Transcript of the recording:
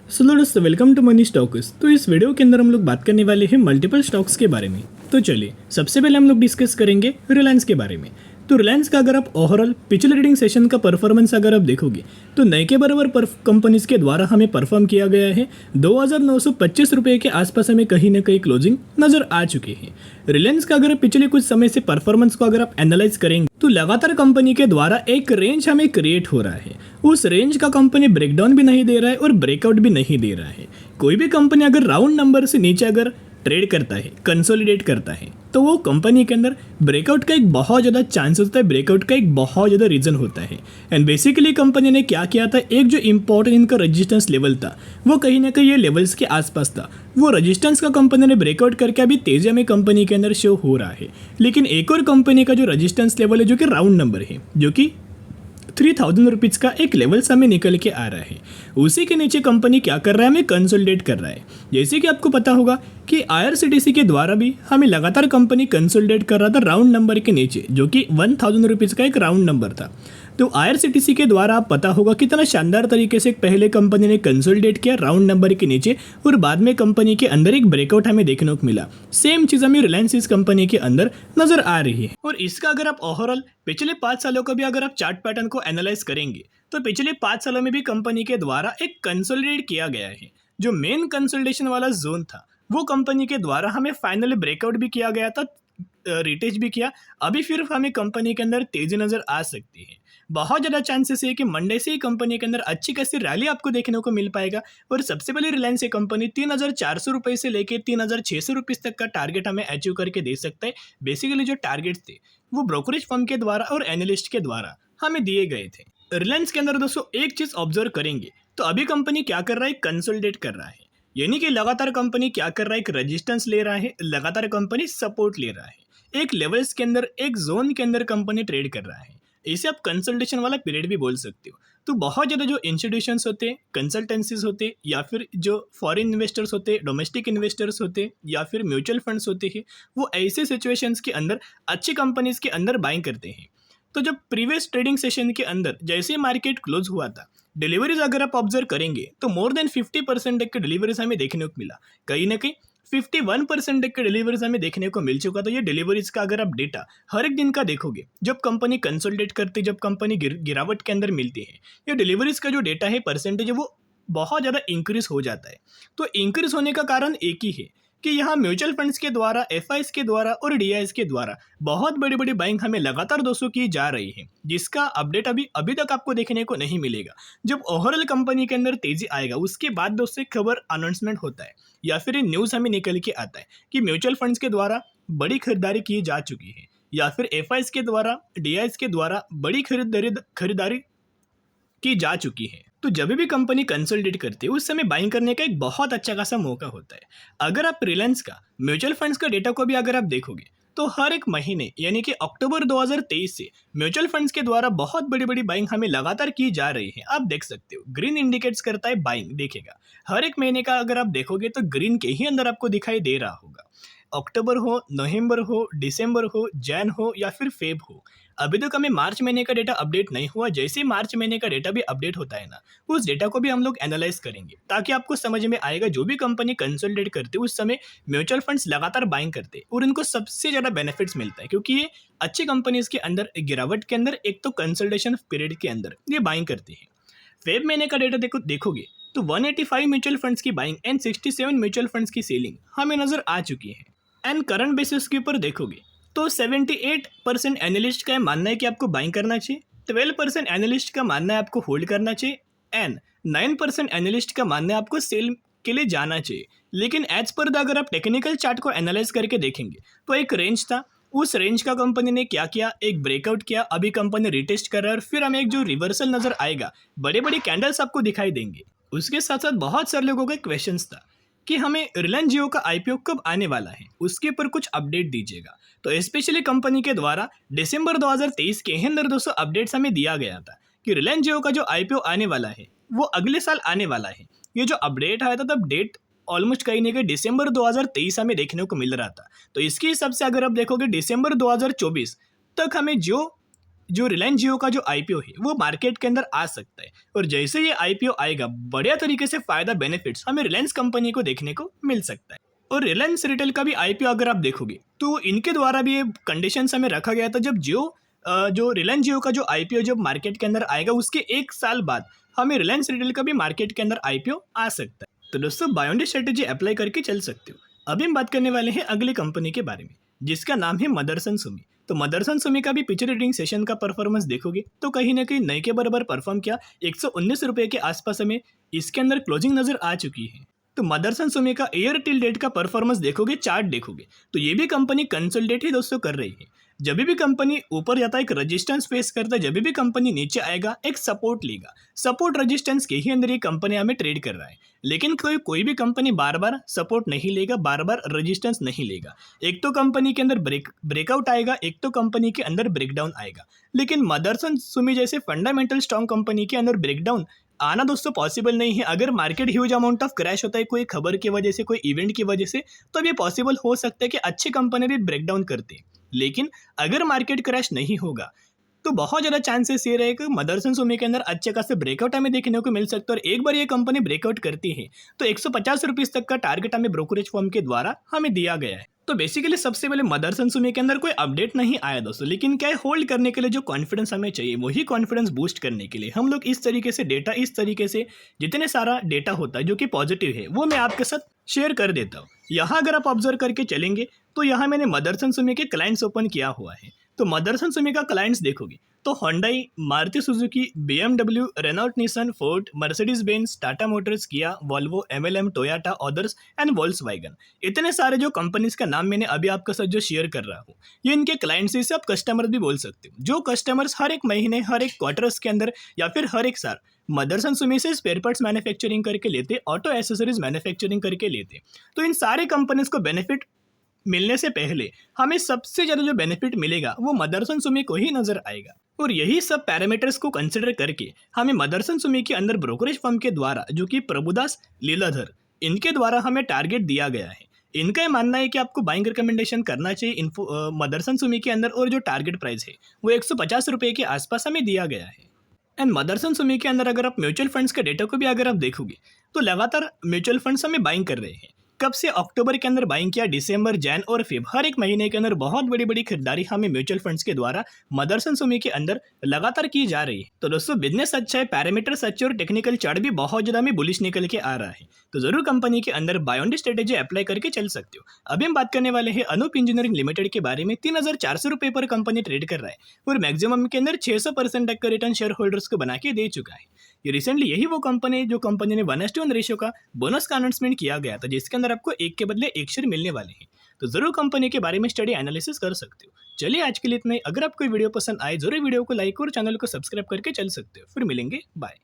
सो दोस्तों welcome to money stocks. तो इस वीडियो के अंदर हम लोग बात करने वाले हैं मल्टीपल स्टॉक्स के बारे में। तो चलिए सबसे पहले हम लोग डिस्कस करेंगे रिलायंस के बारे में। तो रिलायंस का अगर आप ओवरऑल पिछले रीडिंग सेशन का परफॉर्मेंस अगर आप देखोगे तो नए के बराबर कंपनीज के द्वारा हमें परफॉर्म किया गया है। 2,925 रुपये के आसपास हमें कहीं ना कहीं क्लोजिंग नजर आ चुकी है। रिलायंस का अगर पिछले कुछ समय से परफॉर्मेंस को अगर आप एनालाइज करेंगे तो लगातार कंपनी के द्वारा एक रेंज हमें क्रिएट हो रहा है। उस रेंज का कंपनी ब्रेकडाउन भी नहीं दे रहा है और ब्रेकआउट भी नहीं दे रहा है। कोई भी कंपनी अगर राउंड नंबर से नीचे अगर ट्रेड करता है, कंसोलिडेट करता है, तो वो कंपनी के अंदर ब्रेकआउट का एक बहुत ज़्यादा चांस होता है, ब्रेकआउट का एक बहुत ज़्यादा रीज़न होता है। एंड बेसिकली कंपनी ने क्या किया था, एक जो इंपॉर्टेंट इनका रजिस्टेंस लेवल था वो कहीं ना कहीं ये लेवल्स के आसपास था। वो रजिस्टेंस का कंपनी ने ब्रेकआउट करके अभी तेजी में कंपनी के अंदर शो हो रहा है। लेकिन एक और कंपनी का जो रजिस्टेंस लेवल है जो कि राउंड नंबर है, जो कि 3,000 रुपीज़ का एक लेवल सामने निकल के आ रहा है, उसी के नीचे कंपनी क्या कर रहा है, हमें कंसोलिडेट कर रहा है। जैसे कि आपको पता होगा कि आईआरसीटीसी के द्वारा भी हमें लगातार कंपनी कंसोलिडेट कर रहा था राउंड नंबर के नीचे, जो कि 1,000 रुपीज़ का एक राउंड नंबर था। तो आईआरसीटीसी के द्वारा आप पता होगा कितना शानदार तरीके से पहले कंपनी ने कंसोलिडेट किया राउंड नंबर के नीचे और बाद में कंपनी के अंदर एक ब्रेकआउट हमें देखने को मिला। सेम चीज़ हमें रिलायंस इस कंपनी के अंदर नजर आ रही है। और इसका अगर आप ओवरऑल पिछले 5 सालों का भी अगर आप चार्ट पैटर्न को एनालाइज करेंगे तो पिछले 5 सालों में भी कंपनी के द्वारा एक कंसोलिडेट किया गया है। जो मेन कंसोलिडेशन वाला जोन था वो कंपनी के द्वारा हमें फाइनली ब्रेकआउट भी किया गया था, रिटेस्ट भी किया। अभी फिर हमें कंपनी के अंदर तेजी नजर आ सकती है। बहुत ज़्यादा चांसेस है कि मंडे से ही कंपनी के अंदर अच्छी खासी रैली आपको देखने को मिल पाएगा। और सबसे पहले रिलायंस ये कंपनी 3,400 रुपये से लेकर 3,600 रुपये तक का टारगेट हमें अचीव करके दे सकता है। बेसिकली जो टारगेट थे वो ब्रोकरेज फर्म के द्वारा और एनालिस्ट के द्वारा हमें दिए गए थे। रिलायंस के अंदर दोस्तों एक चीज़ ऑब्जर्व करेंगे तो अभी कंपनी क्या कर रहा है, कंसोलिडेट कर रहा है। यानी कि लगातार कंपनी क्या कर रहा है, एक रेजिस्टेंस ले रहा है, लगातार कंपनी सपोर्ट ले रहा है। एक लेवल्स के अंदर, एक जोन के अंदर कंपनी ट्रेड कर रहा है। इसे आप कंसल्टेशन वाला पीरियड भी बोल सकते हो। तो बहुत ज़्यादा जो इंस्टीट्यूशंस होते हैं, कंसल्टेंसीज होते, या फिर जो फॉरेन इन्वेस्टर्स होते, डोमेस्टिक इन्वेस्टर्स होते, या फिर म्यूचुअल फंड्स होते हैं, वो ऐसे सिचुएशंस के अंदर अच्छी कंपनीज के अंदर बाइंग करते हैं। तो जब प्रीवियस ट्रेडिंग सेशन के अंदर जैसे मार्केट क्लोज हुआ था, डिलीवरीज अगर आप ऑब्जर्व करेंगे तो मोर देन 50% के डिलीवरीज हमें देखने को मिला। कहीं ना कहीं 51% के डिलीवरीज हमें देखने को मिल चुका। तो ये डिलीवरीज का अगर आप डेटा हर एक दिन का देखोगे, जब कंपनी कंसोलिडेट करती, जब कंपनी गिरावट के अंदर मिलती है, ये डिलीवरीज का जो डेटा है, परसेंटेज है, वो बहुत ज़्यादा इंक्रीज हो जाता है। तो इंक्रीज होने का कारण एक ही है कि यहाँ म्यूचुअल फंड्स के द्वारा, एफआईएस के द्वारा और डीआईएस के द्वारा बहुत बड़ी बड़ी बाइंग हमें लगातार दोस्तों की जा रही है, जिसका अपडेट अभी तक आपको देखने को नहीं मिलेगा। जब ओवरऑल कंपनी के अंदर तेजी आएगा उसके बाद दोस्तों खबर अनाउंसमेंट होता है या फिर न्यूज़ हमें निकल के आता है कि म्यूचुअल फंड्स के द्वारा बड़ी खरीदारी की जा चुकी है, या फिर एफआईएस के द्वारा, डीआईएस के द्वारा बड़ी खरीदारी की जा चुकी है। तो जब भी कंपनी कंसोलिडेट करती है उस समय बाइंग करने का एक बहुत अच्छा खासा मौका होता है। अगर आप रिलायंस का म्यूचुअल फंड्स का डेटा को भी अगर आप देखोगे तो हर एक महीने यानी कि अक्टूबर 2023 से म्यूचुअल फंड्स के द्वारा बहुत बड़ी बड़ी बाइंग हमें लगातार की जा रही है। आप देख सकते हो ग्रीन इंडिकेट्स करता है बाइंग, देखेगा हर एक महीने का अगर आप देखोगे तो ग्रीन के ही अंदर आपको दिखाई दे रहा होगा। अक्टूबर हो, नवंबर हो, दिसंबर हो, जैन हो या फिर फेब हो। अभी तक हमें मार्च महीने का डेटा अपडेट नहीं हुआ। जैसे ही मार्च महीने का डेटा भी अपडेट होता है ना, उस डेटा को भी हम लोग एनालाइज करेंगे ताकि आपको समझ में आएगा जो भी कंपनी कंसोलिडेट करती है उस समय म्यूचुअल फंड्स लगातार बाइंग करते हैं और इनको सबसे ज़्यादा बेनिफिट्स मिलता है, क्योंकि ये अच्छी कंपनीज के अंदर गिरावट के अंदर, एक तो कंसल्टेशन पीरियड के अंदर ये बाइंग करती है। फेब महीने का डेटा देखोगे तो 185 म्यूचुअल फंड्स की बाइंग एंड 67 म्यूचुअल फंड्स की सेलिंग हमें नजर आ चुकी है। एंड करंट बेसिस के ऊपर देखोगे तो 78% एनालिस्ट का मानना है कि आपको बाइंग करना चाहिए, 12% एनालिस्ट का मानना है आपको होल्ड करना चाहिए, एंड 9% एनालिस्ट का मानना है आपको सेल के लिए जाना चाहिए। लेकिन एज पर द अगर आप टेक्निकल चार्ट को एनालाइज करके देखेंगे तो एक रेंज था, उस रेंज का कंपनी ने क्या किया, एक ब्रेकआउट किया, अभी कंपनी रिटेस्ट कर रहा है और फिर हमें एक जो रिवर्सल नजर आएगा, बड़े बड़े कैंडल्स आपको दिखाई देंगे। उसके साथ साथ बहुत सारे लोगों का क्वेश्चन था कि हमें रिलायंस जियो का आईपीओ कब आने वाला है, उसके ऊपर कुछ अपडेट दीजिएगा। तो स्पेशली कंपनी के द्वारा दिसंबर 2023 के अंदर 200 अपडेट्स हमें दिया गया था कि रिलायंस जियो का जो आईपीओ आने वाला है वो अगले साल आने वाला है। ये जो अपडेट आया था तब डेट ऑलमोस्ट कहीं ना कहीं दिसंबर 2023 हमें देखने को मिल रहा था। तो इसके हिसाब से अगर आप देखोगे दिसंबर 2024 तक हमें जो रिलायंस जियो का जो आईपीओ है वो मार्केट के अंदर आ सकता है। और जैसे ये आईपीओ आएगा बढ़िया तरीके से फायदा बेनिफिट्स हमें रिलायंस कंपनी को देखने को मिल सकता है। और रिलायंस रिटेल का भी आईपीओ अगर आप देखोगे तो इनके द्वारा भी ये कंडीशंस हमें रखा गया था, जब जो रिलायंस जियो का जो आईपीओ जब मार्केट के अंदर आएगा उसके 1 साल बाद हमें रिलायंस रिटेल का भी मार्केट के अंदर आईपीओ आ सकता है। तो दोस्तों buy on the strategy apply करके चल सकते हो। अभी हम बात करने वाले हैं अगली कंपनी के बारे में जिसका नाम है मदरसन सुमी। तो मदरसन सुमी का भी पिक्चर रीडिंग सेशन का परफॉर्मेंस देखोगे तो कहीं ना कहीं नए के बराबर परफॉर्म किया। 119 रुपये के आसपास हमें इसके अंदर क्लोजिंग नजर आ चुकी है। तो मदरसन सुमी का ईयर टिल डेट का परफॉर्मेंस देखोगे, चार्ट देखोगे तो ये भी कंपनी कंसोलिडेट ही दोस्तों कर रही है। जब भी कंपनी ऊपर जाता है एक रेजिस्टेंस फेस करता है, जब भी कंपनी नीचे आएगा एक सपोर्ट लेगा। सपोर्ट रेजिस्टेंस के ही अंदर ये कंपनी हमें ट्रेड कर रहा है। लेकिन कोई भी कंपनी बार बार सपोर्ट नहीं लेगा, बार बार रेजिस्टेंस नहीं लेगा। एक तो कंपनी के अंदर ब्रेकआउट आएगा, एक तो कंपनी के अंदर ब्रेकडाउन आएगा। लेकिन मदरसन सुमी जैसे फंडामेंटल स्ट्रॉन्ग कंपनी के अंदर ब्रेकडाउन आना दोस्तों पॉसिबल नहीं है। अगर market huge amount of crash होता है कोई खबर की वजह से, कोई इवेंट की वजह से, तो ये पॉसिबल हो सकता है कि अच्छी कंपनी भी ब्रेकडाउन करते हैं। लेकिन अगर मार्केट क्रैश नहीं होगा तो बहुत ज़्यादा चांसेस ये रहेगा मदरसन सुमी के अंदर अच्छे खासे ब्रेकआउट हमें देखने को मिल सकता है। और एक बार ये कंपनी ब्रेकआउट करती है तो 150 रुपीज़ तक का टारगेट हमें ब्रोकरेज फर्म के द्वारा हमें दिया गया है। तो बेसिकली सबसे पहले मदरसन सुमी के अंदर कोई अपडेट नहीं आया दोस्तों, लेकिन क्या है होल्ड करने के लिए जो कॉन्फिडेंस हमें चाहिए वही कॉन्फिडेंस बूस्ट करने के लिए हम लोग इस तरीके से डेटा, इस तरीके से जितने सारा डेटा होता है जो कि पॉजिटिव है वो मैं आपके साथ शेयर कर देता हूँ। यहाँ अगर आप ऑब्जर्व करके चलेंगे तो यहाँ मैंने मदरसन सुमी के क्लाइंट्स ओपन किया हुआ है। तो मदरसन सुमी का क्लाइंट्स देखोगे तो Hyundai, Maruti Suzuki, BMW, Renault, Nissan, Ford, Mercedes Benz, Tata Motors, Kia, Volvo, MLM, Toyota, others and Volkswagen, इतने सारे जो कंपनीज का नाम मैंने अभी आपके साथ जो शेयर कर रहा हूँ ये इनके क्लाइंट्स, इसे आप कस्टमर भी बोल सकते हो। जो कस्टमर्स हर एक महीने, हर एक क्वार्टर्स के अंदर या फिर हर एक साल मदरसन सुमी से स्पेयर पार्ट्स मैन्युफैक्चरिंग करके लेते, ऑटो एसेसरीज मैन्युफैक्चरिंग करके लेते, तो इन सारे कंपनीज को बेनिफिट मिलने से पहले हमें सबसे ज़्यादा जो बेनिफिट मिलेगा वो मदरसन सुमी को ही नजर आएगा। और यही सब पैरामीटर्स को कंसिडर करके हमें मदरसन सुमी के अंदर ब्रोकरेज फर्म के द्वारा जो कि प्रभुदास लीलाधर, इनके द्वारा हमें टारगेट दिया गया है। इनका ये मानना है कि आपको बाइंग रिकमेंडेशन करना चाहिए मदरसन सुमी के अंदर, और जो टारगेट प्राइस है वो 150 रुपये के आसपास हमें दिया गया है। एंड मदरसन सुमी के अंदर अगर आप म्यूचुअल फंड्स के डेटा को भी अगर आप देखोगे तो लगातार म्यूचुअल फंड्स हमें बाइंग कर रहे हैं। कब से अक्टूबर के अंदर बाइंग किया, दिसंबर, जैन और फेब, हर एक महीने के अंदर बहुत बड़ी बड़ी खरीदारी हमें म्यूचुअल फंड्स के द्वारा मदरसन सुमी के अंदर लगातार की जा रही है। तो दोस्तों बिजनेस अच्छा है, पैरामीटर्स अच्छे और टेक्निकल चार्ट भी बहुत ज़्यादा में बुलिश निकल के आ रहा है। तो जरूर कंपनी के अंदर buy on the strategy apply करके चल सकते हो। अभी हम बात करने वाले हैं अनूप इंजीनियरिंग लिमिटेड के बारे में। 3400 रुपये पर कंपनी ट्रेड कर रहा है और मैक्सिमम के अंदर 600% तक का रिटर्न शेयर होल्डर्स को बना के दे चुका है। ये रिसेंटली यही वो कंपनी है जो कंपनी ने 1:1 रेशियो का बोनस का अनाउंसमेंट किया गया था, जिसके अंदर आपको 1 के बदले 1 शेयर मिलने वाले हैं। तो जरूर कंपनी के बारे में स्टडी एनालिसिस कर सकते हो। चलिए आज के लिए इतना ही। अगर आपको वीडियो पसंद आए जरूर वीडियो को लाइक और चैनल को सब्सक्राइब करके चल सकते हो। फिर मिलेंगे, बाय।